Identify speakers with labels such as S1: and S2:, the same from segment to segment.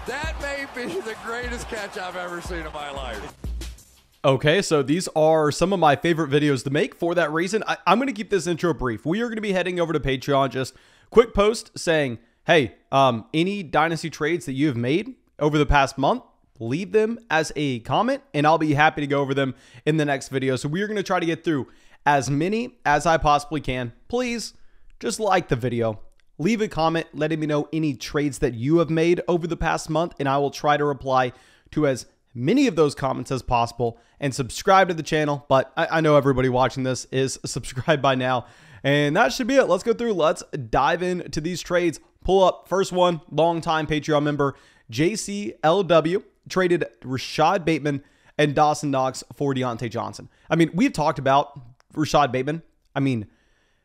S1: That may be the greatest catch I've ever seen in my life.
S2: Okay, so these are some of my favorite videos to make. For that reason, I'm going to keep this intro brief. We are going to be heading over to Patreon. Just quick post saying, hey, any Dynasty trades that you have made over the past month, leave them as a comment, and I'll be happy to go over them in the next video. So we're going to try to get through as many as I possibly can. Please just like the video. Leave a comment letting me know any trades that you have made over the past month, and I will try to reply to as many of those comments as possible, and subscribe to the channel. But I know everybody watching this is subscribed by now, and that should be it. Let's go through. Let's dive into these trades. Pull up first one, longtime Patreon member JCLW traded Rashad Bateman and Dawson Knox for Deontay Johnson. I mean, we've talked about Rashad Bateman,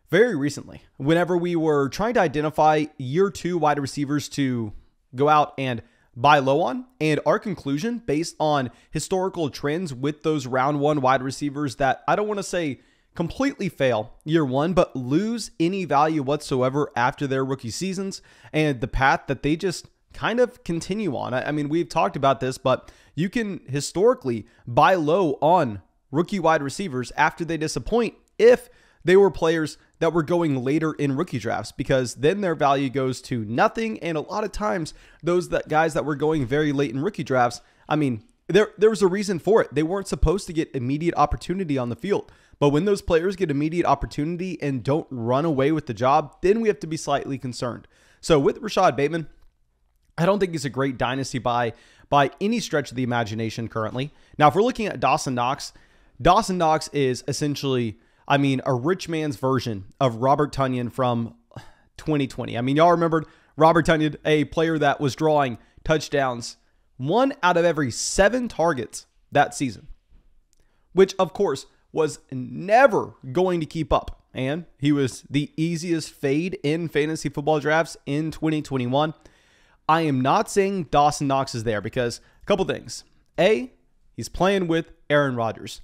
S2: very recently, whenever we were trying to identify year 2 wide receivers to go out and buy low on, and our conclusion based on historical trends with those round 1 wide receivers that I don't want to say completely fail year 1, but lose any value whatsoever after their rookie seasons, and the path that they just kind of continue on. I mean, we've talked about this, but you can historically buy low on rookie wide receivers after they disappoint if they were players that were going later in rookie drafts, because then their value goes to nothing. And a lot of times those guys that were going very late in rookie drafts, I mean, there was a reason for it. They weren't supposed to get immediate opportunity on the field. But when those players get immediate opportunity and don't run away with the job, then we have to be slightly concerned. So with Rashad Bateman, I don't think he's a great dynasty buy by any stretch of the imagination currently. Now, if we're looking at Dawson Knox is essentially, a rich man's version of Robert Tonyan from 2020. I mean, y'all remembered Robert Tonyan, a player that was drawing touchdowns 1 out of every 7 targets that season, which of course was never going to keep up. And he was the easiest fade in fantasy football drafts in 2021. I am not saying Dawson Knox is there because a couple things. A, he's playing with Aaron Rodgers.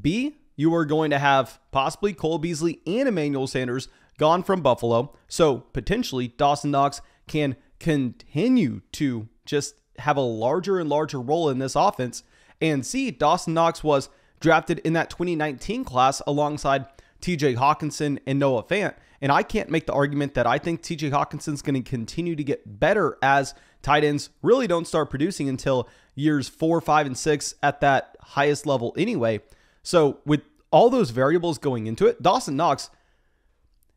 S2: B, you are going to have possibly Cole Beasley and Emmanuel Sanders gone from Buffalo. So potentially Dawson Knox can continue to just have a larger and larger role in this offense. And C, Dawson Knox was drafted in that 2019 class alongside TJ Hawkinson and Noah Fant. And I can't make the argument that I think TJ Hawkinson's going to continue to get better, as tight ends really don't start producing until years 4, 5, and 6 at that highest level anyway. So with all those variables going into it, Dawson Knox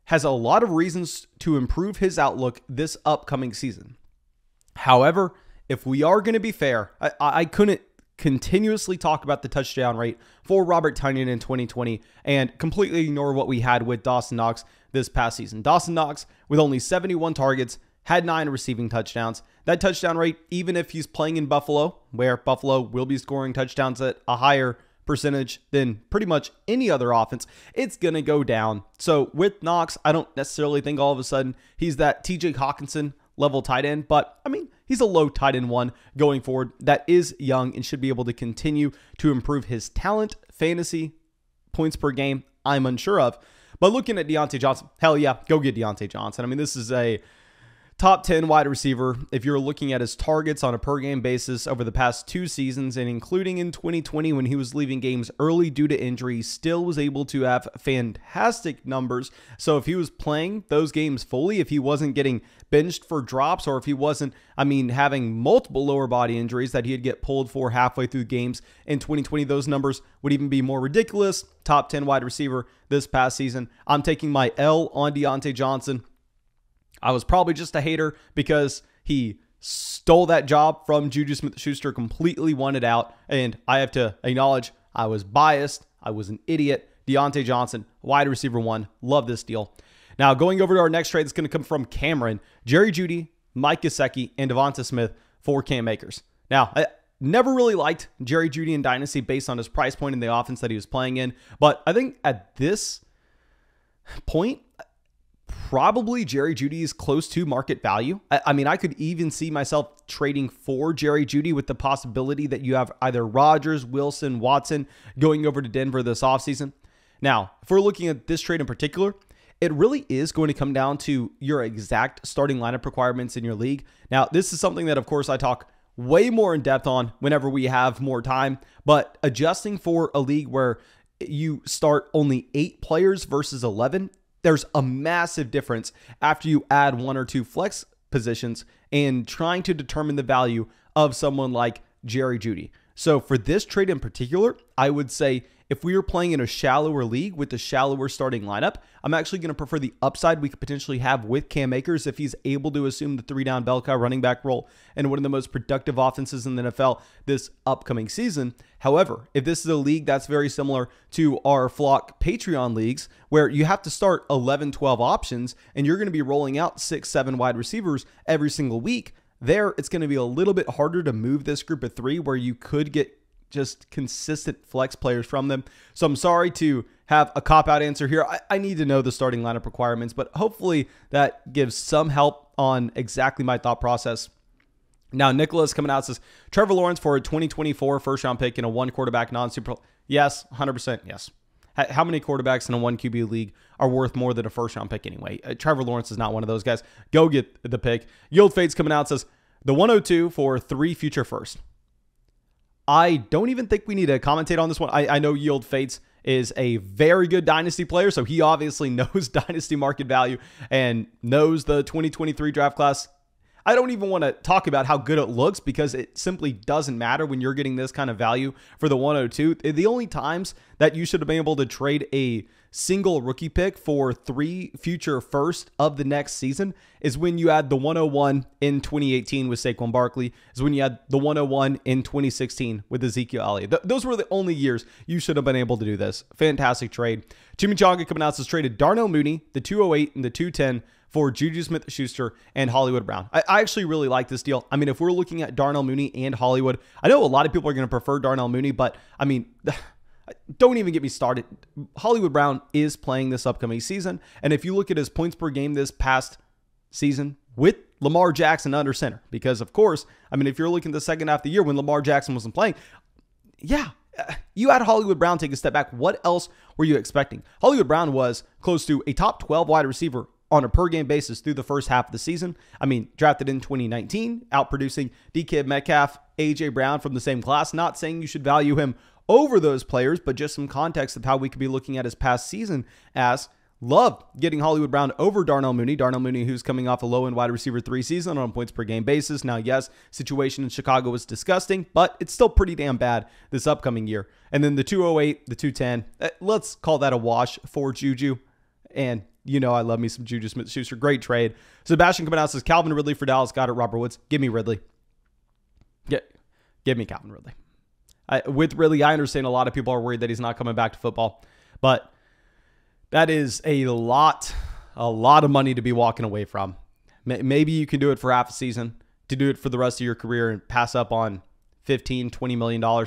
S2: has a lot of reasons to improve his outlook this upcoming season. However, if we are going to be fair, I couldn't continuously talk about the touchdown rate for Robert Tonyan in 2020 and completely ignore what we had with Dawson Knox this past season. Dawson Knox, with only 71 targets, had 9 receiving touchdowns. That touchdown rate, even if he's playing in Buffalo, where Buffalo will be scoring touchdowns at a higher percentage than pretty much any other offense, it's going to go down. So with Knox, I don't necessarily think all of a sudden he's that TJ Hawkinson level tight end, but he's a low tight end 1 going forward that is young and should be able to continue to improve his talent. Fantasy points per game, I'm unsure of. But looking at Deontay Johnson, hell yeah, go get Deontay Johnson. This is a top 10 wide receiver. If you're looking at his targets on a per game basis over the past 2 seasons, and including in 2020 when he was leaving games early due to injury, he still was able to have fantastic numbers. So if he was playing those games fully, if he wasn't getting benched for drops, or if he wasn't, having multiple lower body injuries that he'd get pulled for halfway through games in 2020, those numbers would even be more ridiculous. Top 10 wide receiver this past season. I'm taking my L on Deontay Johnson. I was probably just a hater because he stole that job from Juju Smith-Schuster, completely won it out. And I have to acknowledge I was biased. I was an idiot. Deontay Johnson, wide receiver 1. Love this deal. Now, going over to our next trade, it's going to come from Cameron, Jerry Jeudy, Mike Gesicki, and Devonta Smith for Cam Akers. Now, I never really liked Jerry Jeudy in Dynasty based on his price point and the offense that he was playing in. But I think at this point, probably Jerry Jeudy is close to market value. I could even see myself trading for Jerry Jeudy with the possibility that you have either Rodgers, Wilson, Watson going over to Denver this offseason. Now, if we're looking at this trade in particular, it really is going to come down to your exact starting lineup requirements in your league. Now, this is something that, of course, I talk way more in depth on whenever we have more time. But adjusting for a league where you start only 8 players versus 11, there's a massive difference after you add 1 or 2 flex positions and trying to determine the value of someone like Jerry Jeudy. So for this trade in particular, I would say if we were playing in a shallower league with a shallower starting lineup, I'm actually going to prefer the upside we could potentially have with Cam Akers if he's able to assume the 3-down bell cow running back role and one of the most productive offenses in the NFL this upcoming season. However, if this is a league that's very similar to our Flock Patreon leagues, where you have to start 11, 12 options and you're going to be rolling out 6, 7 wide receivers every single week, there it's going to be a little bit harder to move this group of 3 where you could get just consistent flex players from them. So I'm sorry to have a cop-out answer here. I need to know the starting lineup requirements, but hopefully that gives some help on exactly my thought process. Now, Nicholas coming out says, Trevor Lawrence for a 2024 first-round pick in a 1-quarterback non-super. Yes, 100% yes. How many quarterbacks in a 1 QB league are worth more than a first-round pick anyway? Trevor Lawrence is not one of those guys. Go get the pick. Yield Fates coming out says, the 102 for 3 future first. I don't even think we need to commentate on this one. I know Yield Fates is a very good Dynasty player, so he obviously knows Dynasty market value and knows the 2023 draft class. I don't even want to talk about how good it looks because it simply doesn't matter when you're getting this kind of value for the 102. The only times that you should have been able to trade a single rookie pick for 3 future first of the next season is when you had the 101 in 2018 with Saquon Barkley, is when you had the 101 in 2016 with Ezekiel Elliott. Those were the only years you should have been able to do this. Fantastic trade. Chimichanga coming out says traded Darnell Mooney, the 208 and the 210 for Juju Smith-Schuster and Hollywood Brown. I actually really like this deal. I mean, if we're looking at Darnell Mooney and Hollywood, I know a lot of people are going to prefer Darnell Mooney, but I mean, don't even get me started. Hollywood Brown is playing this upcoming season, and if you look at his points per game this past season with Lamar Jackson under center, because of course, I mean, if you're looking at the second half of the year when Lamar Jackson wasn't playing, yeah, you had Hollywood Brown take a step back. What else were you expecting? Hollywood Brown was close to a top 12 wide receiver on a per game basis through the first half of the season. I mean, drafted in 2019, outproducing DK Metcalf, AJ Brown from the same class. Not saying you should value him over those players, but just some context of how we could be looking at his past season as love getting Hollywood Brown over Darnell Mooney. Darnell Mooney, who's coming off a low-end wide receiver 3 season on a points per game basis. Now, yes, situation in Chicago was disgusting, but it's still pretty damn bad this upcoming year. And then the 208, the 210, let's call that a wash for Juju. And you know I love me some Juju Smith-Schuster. Great trade. Sebastian coming out says Calvin Ridley for Dallas. Got it, Robert Woods. Give me Ridley. Give me Calvin Ridley. With Ridley, I understand a lot of people are worried that he's not coming back to football, but that is a lot of money to be walking away from. Maybe you can do it for half a season, to do it for the rest of your career and pass up on $15, $20 million.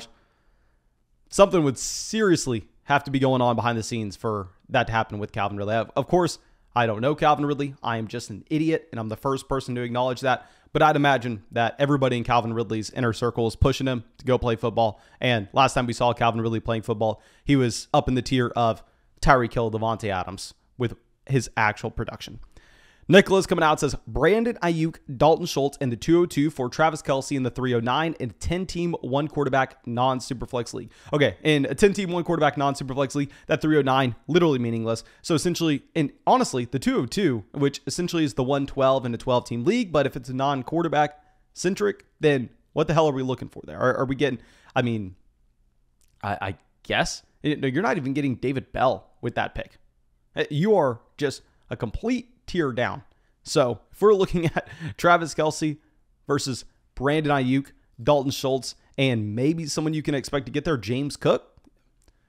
S2: Something would seriously have to be going on behind the scenes for that to happen with Calvin Ridley. Of course, I don't know Calvin Ridley. I am just an idiot, and I'm the first person to acknowledge that. But I'd imagine that everybody in Calvin Ridley's inner circle is pushing him to go play football. And last time we saw Calvin Ridley playing football, he was up in the tier of Tyreek Hill, Devontae Adams with his actual production. Nicholas coming out says Brandon Ayuk, Dalton Schultz, and the 202 for Travis Kelce in the 309 in a 10-team 1-quarterback non-superflex league. Okay, in a 10-team 1-quarterback non-superflex league, that 309 literally meaningless. So essentially, and honestly, the 202, which essentially is the 112 in a 12-team league, but if it's a non-quarterback centric, then what the hell are we looking for there? Are we getting? I mean, I guess you're not even getting David Bell with that pick. You are just a complete tier down. So if we're looking at Travis Kelce versus Brandon Ayuk, Dalton Schultz, and maybe someone you can expect to get there, James Cook,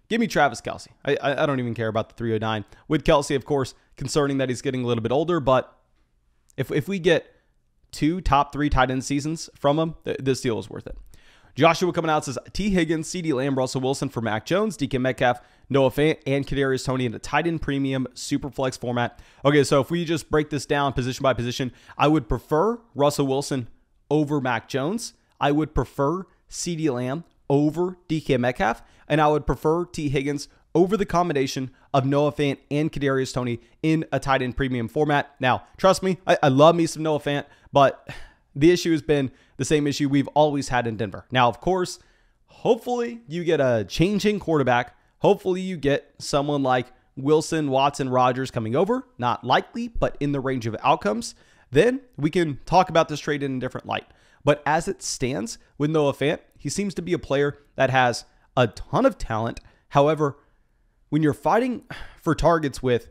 S2: give me Travis Kelce. I don't even care about the 309. With Kelce, of course, concerning that he's getting a little bit older, but if we get 2 top 3 tight end seasons from him, this deal is worth it. Joshua coming out says T. Higgins, CeeDee Lamb, Russell Wilson for Mac Jones, DK Metcalf, Noah Fant, and Kadarius Toney in a tight end premium super flex format. Okay, so if we just break this down position by position, I would prefer Russell Wilson over Mac Jones. I would prefer CeeDee Lamb over DK Metcalf, and I would prefer T. Higgins over the combination of Noah Fant and Kadarius Toney in a tight end premium format. Now, trust me, I love me some Noah Fant, but the issue has been the same issue we've always had in Denver. Now, of course, hopefully you get a changing quarterback. Hopefully you get someone like Wilson, Watson, Rodgers coming over. Not likely, but in the range of outcomes. Then we can talk about this trade in a different light. But as it stands with Noah Fant, he seems to be a player that has a ton of talent. However, when you're fighting for targets with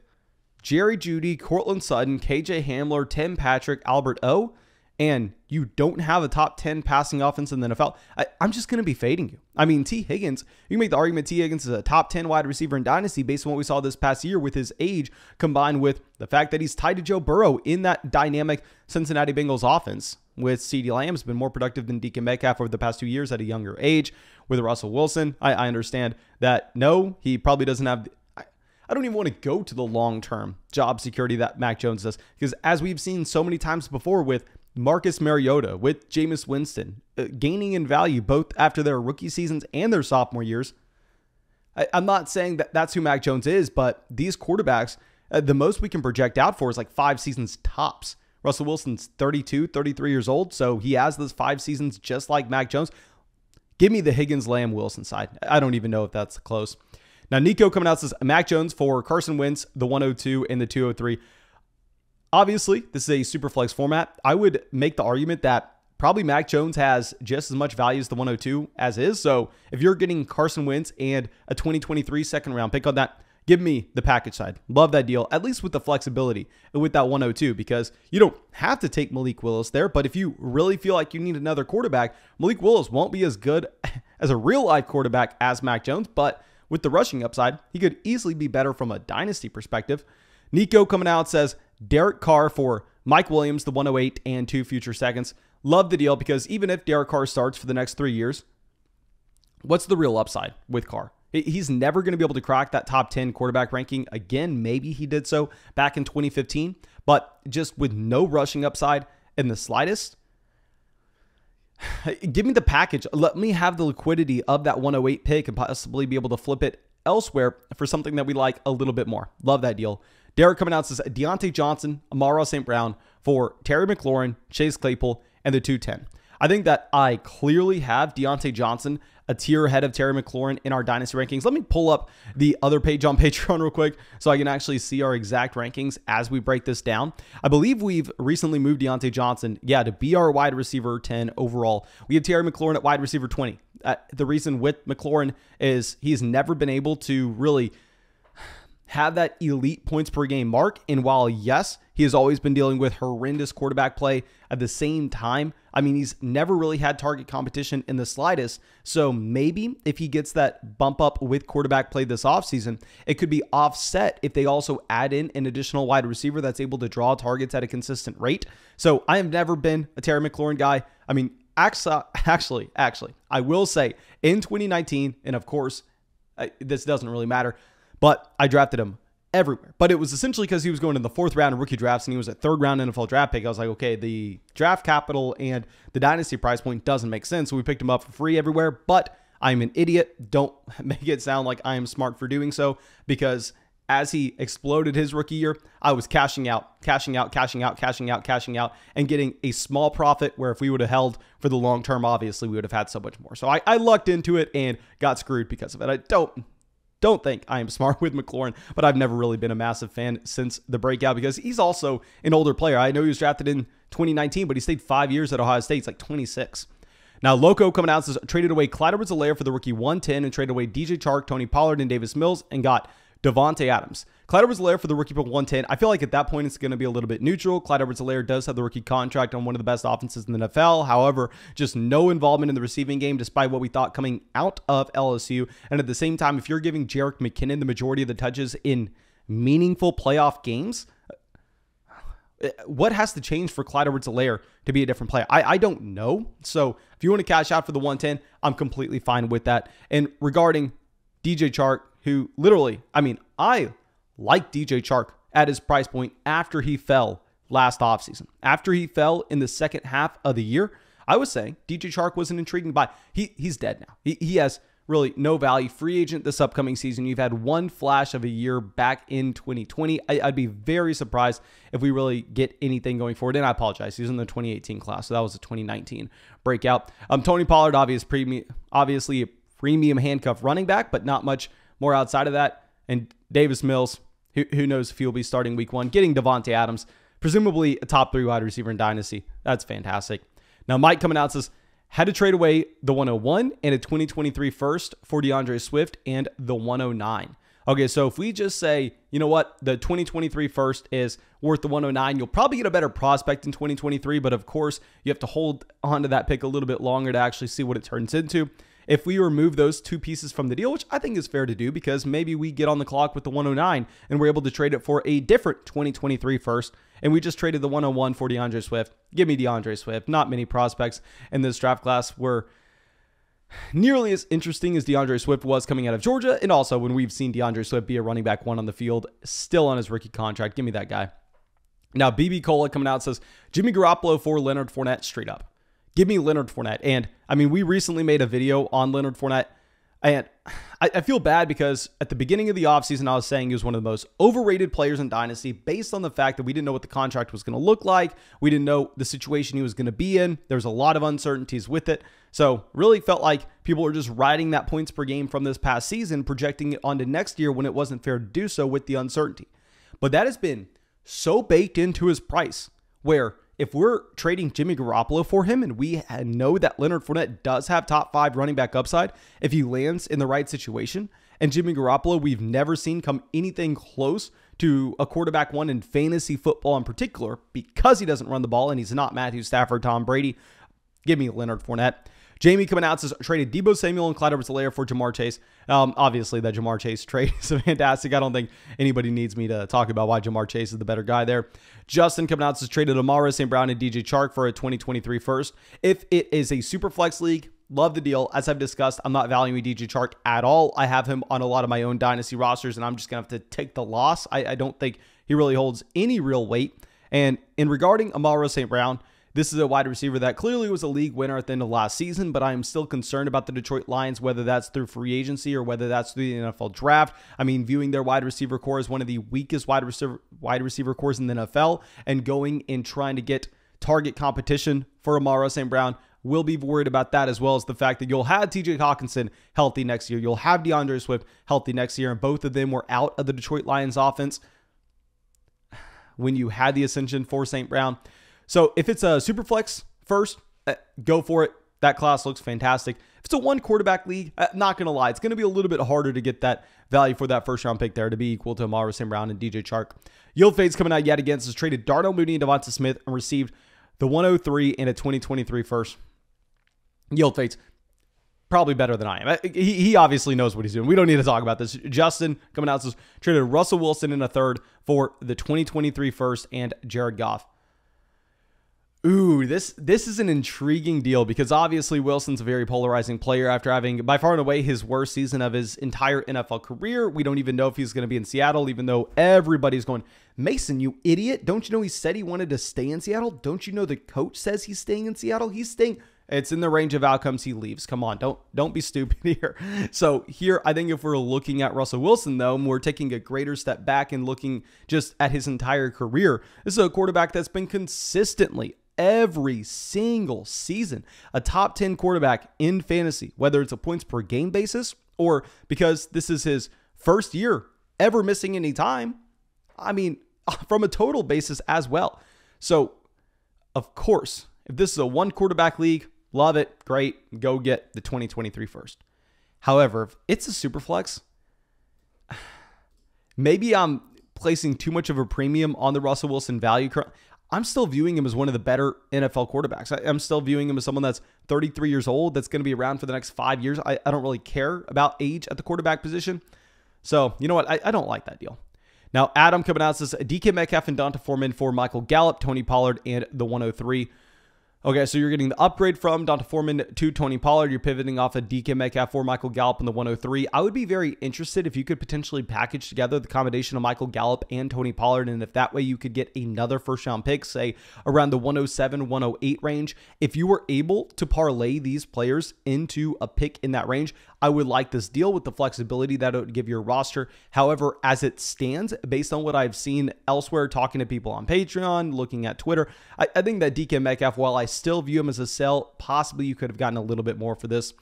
S2: Jerry Jeudy, Cortland Sutton, KJ Hamler, Tim Patrick, Albert O, and you don't have a top 10 passing offense in the NFL, I'm just going to be fading you. I mean, T. Higgins, you can make the argument T. Higgins is a top 10 wide receiver in Dynasty based on what we saw this past year with his age, combined with the fact that he's tied to Joe Burrow in that dynamic Cincinnati Bengals offense, with CeeDee Lamb's been more productive than DK Metcalf over the past 2 years at a younger age. With Russell Wilson, I understand that, no, he probably doesn't have... I don't even want to go to the long-term job security that Mac Jones does, because as we've seen so many times before with Marcus Mariota, with Jameis Winston, gaining in value both after their rookie seasons and their sophomore years. I'm not saying that that's who Mac Jones is, but these quarterbacks, the most we can project out for is like 5 seasons tops. Russell Wilson's 32, 33 years old, so he has those 5 seasons just like Mac Jones. Give me the Higgins, Lamb, Wilson side. I don't even know if that's close. Now, Nico coming out says Mac Jones for Carson Wentz, the 102 and the 203. Obviously, this is a super flex format. I would make the argument that probably Mac Jones has just as much value as the 102 as is. So if you're getting Carson Wentz and a 2023 second round pick on that, give me the package side. Love that deal, at least with the flexibility with that 102, because you don't have to take Malik Willis there. But if you really feel like you need another quarterback, Malik Willis won't be as good as a real life quarterback as Mac Jones, but with the rushing upside, he could easily be better from a dynasty perspective. Nico coming out says Derek Carr for Mike Williams, the 108 and 2 future seconds. Love the deal, because even if Derek Carr starts for the next 3 years, what's the real upside with Carr? He's never going to be able to crack that top 10 quarterback ranking again. Maybe he did so back in 2015, but just with no rushing upside in the slightest, give me the package. Let me have the liquidity of that 108 pick and possibly be able to flip it elsewhere for something that we like a little bit more. Love that deal. Derek coming out says Deontay Johnson, Amara St. Brown for Terry McLaurin, Chase Claypool, and the 210. I think that I clearly have Deontay Johnson a tier ahead of Terry McLaurin in our dynasty rankings. Let me pull up the other page on Patreon real quick so I can actually see our exact rankings as we break this down. I believe we've recently moved Deontay Johnson, to be our wide receiver 10 overall. We have Terry McLaurin at wide receiver 20. The reason with McLaurin is he's never been able to really have that elite points per game mark. And while, yes, he has always been dealing with horrendous quarterback play at the same time, I mean, he's never really had target competition in the slightest. So maybe if he gets that bump up with quarterback play this offseason, it could be offset if they also add in an additional wide receiver that's able to draw targets at a consistent rate. So I have never been a Terry McLaurin guy. I mean, actually, I will say in 2019, and of course, this doesn't really matter, but I drafted him everywhere. But it was essentially because he was going in the 4th round in rookie drafts and he was a 3rd round NFL draft pick. I was like, okay, the draft capital and the dynasty price point doesn't make sense. So we picked him up for free everywhere. But I'm an idiot. Don't make it sound like I am smart for doing so, because as he exploded his rookie year, I was cashing out, and getting a small profit where if we would have held for the long term, obviously we would have had so much more. So I lucked into it and got screwed because of it. I don't think I am smart with McLaurin, but I've never really been a massive fan since the breakout, because he's also an older player. I know he was drafted in 2019, but he stayed 5 years at Ohio State. It's like 26. Now, Loco coming out says traded away Clyde Edwards-Helaire for the rookie 110 and traded away DJ Chark, Tony Pollard, and Davis Mills and got Devontae Adams. Clyde Edwards-Helaire for the rookie pick 110. I feel like at that point it's going to be a little bit neutral. Clyde Edwards-Helaire does have the rookie contract on one of the best offenses in the NFL. However, just no involvement in the receiving game despite what we thought coming out of LSU. And at the same time, if you're giving Jerick McKinnon the majority of the touches in meaningful playoff games, what has to change for Clyde Edwards-Helaire to be a different player? I don't know. So if you want to cash out for the 110, I'm completely fine with that. And regarding DJ Chark, who literally, I mean, I like DJ Chark at his price point after he fell last offseason. After he fell in the second half of the year, I was saying DJ Chark was an intriguing buy. He's dead now. He has really no value. Free agent this upcoming season. You've had one flash of a year back in 2020. I'd be very surprised if we really get anything going forward. And I apologize. He was in the 2018 class, so that was a 2019 breakout. Tony Pollard, obviously a premium handcuff running back, but not much more outside of that. And Davis Mills, who knows if he'll be starting week 1. Getting Devontae Adams, presumably a top 3 wide receiver in Dynasty. That's fantastic. Now, Mike coming out says, had to trade away the 101 and a 2023 first for Deandre Swift and the 109. Okay, so if we just say, you know what, the 2023 first is worth the 109, you'll probably get a better prospect in 2023, but of course, you have to hold on to that pick a little bit longer to actually see what it turns into. If we remove those 2 pieces from the deal, which I think is fair to do because maybe we get on the clock with the 109 and we're able to trade it for a different 2023 first, and we just traded the 101 for DeAndre Swift. Give me DeAndre Swift. Not many prospects in this draft class were nearly as interesting as DeAndre Swift was coming out of Georgia, and also when we've seen DeAndre Swift be a running back 1 on the field, still on his rookie contract. Give me that guy. Now, BB Cola coming out says, Jimmy Garoppolo for Leonard Fournette straight up. Give me Leonard Fournette. And I mean, we recently made a video on Leonard Fournette, and I feel bad because at the beginning of the offseason, I was saying he was one of the most overrated players in Dynasty based on the fact that we didn't know what the contract was going to look like. We didn't know the situation he was going to be in. There was a lot of uncertainties with it. So really felt like people were just riding that points per game from this past season, projecting it onto next year when it wasn't fair to do so with the uncertainty. But that has been so baked into his price where if we're trading Jimmy Garoppolo for him and we know that Leonard Fournette does have top 5 running back upside if he lands in the right situation, and Jimmy Garoppolo we've never seen come anything close to a quarterback 1 in fantasy football in particular because he doesn't run the ball and he's not Matthew Stafford, Tom Brady. Give me Leonard Fournette. Jamie coming out says, traded Deebo Samuel and Clyde Edwards-Helaire for Jamar Chase. Obviously, that Jamar Chase trade is fantastic. I don't think anybody needs me to talk about why Jamar Chase is the better guy there. Justin coming out says, traded Amara St. Brown and DJ Chark for a 2023 first. If it is a super flex league, love the deal. As I've discussed, I'm not valuing DJ Chark at all. I have him on a lot of my own dynasty rosters, and I'm just going to have to take the loss. I don't think he really holds any real weight. And in regarding Amara St. Brown, this is a wide receiver that clearly was a league winner at the end of last season, but I am still concerned about the Detroit Lions, whether that's through free agency or whether that's through the NFL draft. I mean, viewing their wide receiver core as one of the weakest wide receiver cores in the NFL and going and trying to get target competition for Amara St. Brown, will be worried about that, as well as the fact that you'll have TJ Hawkinson healthy next year. You'll have DeAndre Swift healthy next year, and both of them were out of the Detroit Lions offense when you had the ascension for St. Brown. So if it's a super flex first, go for it. That class looks fantastic. If it's a 1 quarterback league, not going to lie, it's going to be a little bit harder to get that value for that first round pick there to be equal to Amara St. Brown and DJ Chark. Yield Fade's coming out yet again. Has traded Darnell Mooney and Devonta Smith and received the 103 and a 2023 first. Yield Fade's probably better than I am. He obviously knows what he's doing. We don't need to talk about this. Justin coming out says, traded Russell Wilson in a third for the 2023 first and Jared Goff. Ooh, this is an intriguing deal because obviously Wilson's a very polarizing player after having by far and away his worst season of his entire NFL career. We don't even know if he's going to be in Seattle, even though everybody's going, Mason, you idiot. Don't you know he said he wanted to stay in Seattle? Don't you know the coach says he's staying in Seattle? He's staying. It's in the range of outcomes he leaves. Come on, don't be stupid here. So here, I think if we're looking at Russell Wilson, though, we're taking a greater step back and looking just at his entire career. This is a quarterback that's been consistently every single season a top 10 quarterback in fantasy, whether it's a points per game basis or because this is his first year ever missing any time. I mean, from a total basis as well. So, of course, if this is a 1 quarterback league, love it, great, go get the 2023 first. However, if it's a super flex, maybe I'm placing too much of a premium on the Russell Wilson value. I'm still viewing him as one of the better NFL quarterbacks. I'm still viewing him as someone that's 33 years old, that's going to be around for the next 5 years. I don't really care about age at the quarterback position. So, you know what? I don't like that deal. Now, Adam coming out says DK Metcalf and Donta Foreman for Michael Gallup, Tony Pollard, and the 103. Okay, so you're getting the upgrade from Donta Foreman to Tony Pollard. You're pivoting off of DK Metcalf for Michael Gallup in the 103. I would be very interested if you could potentially package together the combination of Michael Gallup and Tony Pollard, and if that way you could get another first-round pick, say around the 107, 108 range. If you were able to parlay these players into a pick in that range, I would like this deal with the flexibility that it would give your roster. However, as it stands, based on what I've seen elsewhere, talking to people on Patreon, looking at Twitter, I think that DK Metcalf, while I still view him as a sell, possibly you could have gotten a little bit more for this.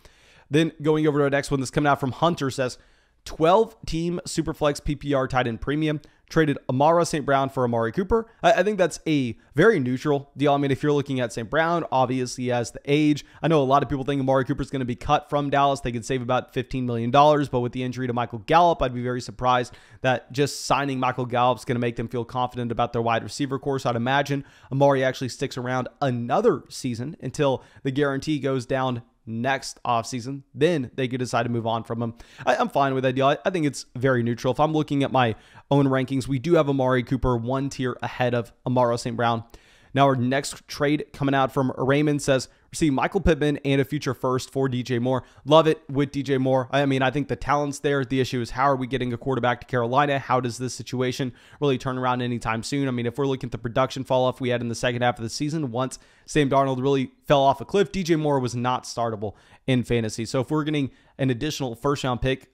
S2: Then going over to our next one, this coming out from Hunter, says 12-team Superflex PPR tight end premium. Traded Amara St. Brown for Amari Cooper. I think that's a very neutral deal. I mean, if you're looking at St. Brown, obviously he has the age. I know a lot of people think Amari Cooper is going to be cut from Dallas. They could save about $15 million, but with the injury to Michael Gallup, I'd be very surprised that just signing Michael Gallup is going to make them feel confident about their wide receiver core. So I'd imagine Amari actually sticks around another season until the guarantee goes down next offseason. Then they could decide to move on from him. I'm fine with that deal. I think it's very neutral. If I'm looking at my own rankings, we do have Amari Cooper one tier ahead of Amara St. Brown. Now our next trade coming out from Raymond says, receive Michael Pittman and a future first for DJ Moore. Love it with DJ Moore. I mean, I think the talent's there. The issue is, how are we getting a quarterback to Carolina? How does this situation really turn around anytime soon? I mean, if we're looking at the production fall off we had in the second half of the season, once Sam Darnold really fell off a cliff, DJ Moore was not startable in fantasy. So if we're getting an additional first-round pick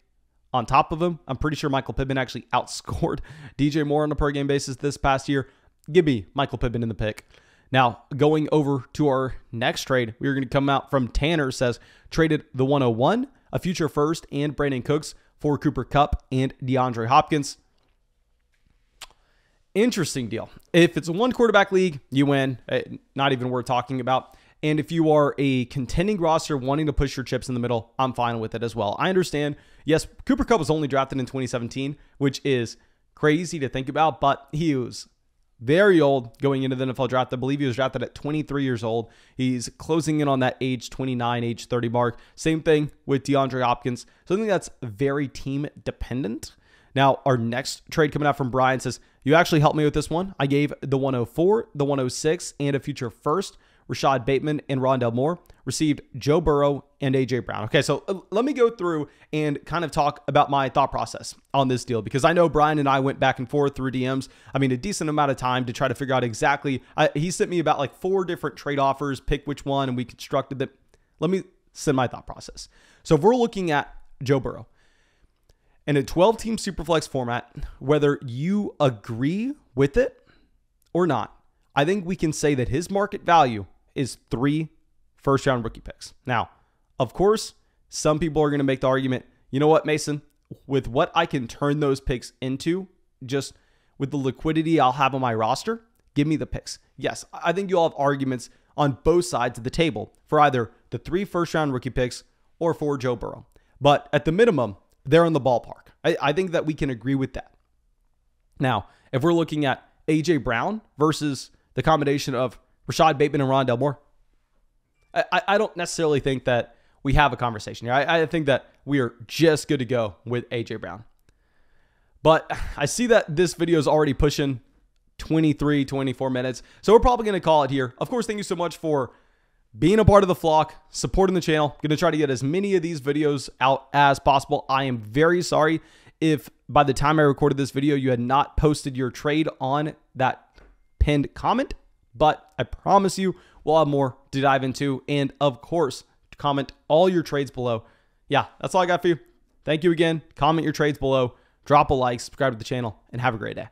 S2: on top of him, I'm pretty sure Michael Pittman actually outscored DJ Moore on a per-game basis this past year. Give me Michael Pittman in the pick. Now, going over to our next trade, we're going to come out from Tanner, says, traded the 101, a future first, and Brandon Cooks for Cooper Kupp and DeAndre Hopkins. Interesting deal. If it's a one quarterback league, you win. Not even worth talking about. And if you are a contending roster wanting to push your chips in the middle, I'm fine with it as well. I understand. Yes, Cooper Kupp was only drafted in 2017, which is crazy to think about, but he was very old going into the NFL draft. I believe he was drafted at 23 years old. He's closing in on that age 29, age 30 mark. Same thing with DeAndre Hopkins. So I think that's very team dependent. Now, our next trade coming out from Brian says, you actually helped me with this one. I gave the 104, the 106, and a future first, Rashad Bateman and Rondell Moore. Received Joe Burrow and A.J. Brown. Okay, so let me go through and kind of talk about my thought process on this deal, because I know Brian and I went back and forth through DMs. I mean, a decent amount of time to try to figure out exactly. He sent me about like 4 different trade offers, pick which one, and we constructed them. Let me send my thought process. So if we're looking at Joe Burrow in a 12-team Superflex format, whether you agree with it or not, I think we can say that his market value is 3 first-round rookie picks. Now, of course, some people are going to make the argument, you know what, Mason, with what I can turn those picks into, just with the liquidity I'll have on my roster, give me the picks. Yes, I think you'll have arguments on both sides of the table for either the 3 first-round rookie picks or for Joe Burrow. But at the minimum, they're in the ballpark. I think that we can agree with that. Now, if we're looking at A.J. Brown versus the combination of Rashad Bateman and Rondell Moore, I don't necessarily think that we have a conversation here. I think that we are just good to go with A.J. Brown. But I see that this video is already pushing 23, 24 minutes. So we're probably going to call it here. Of course, thank you so much for being a part of the flock, supporting the channel. Going to try to get as many of these videos out as possible. I am very sorry if by the time I recorded this video, you had not posted your trade on that pinned comment. But I promise you, we'll have more to dive into. And of course, comment all your trades below. Yeah, that's all I got for you. Thank you again. Comment your trades below. Drop a like, subscribe to the channel, and have a great day.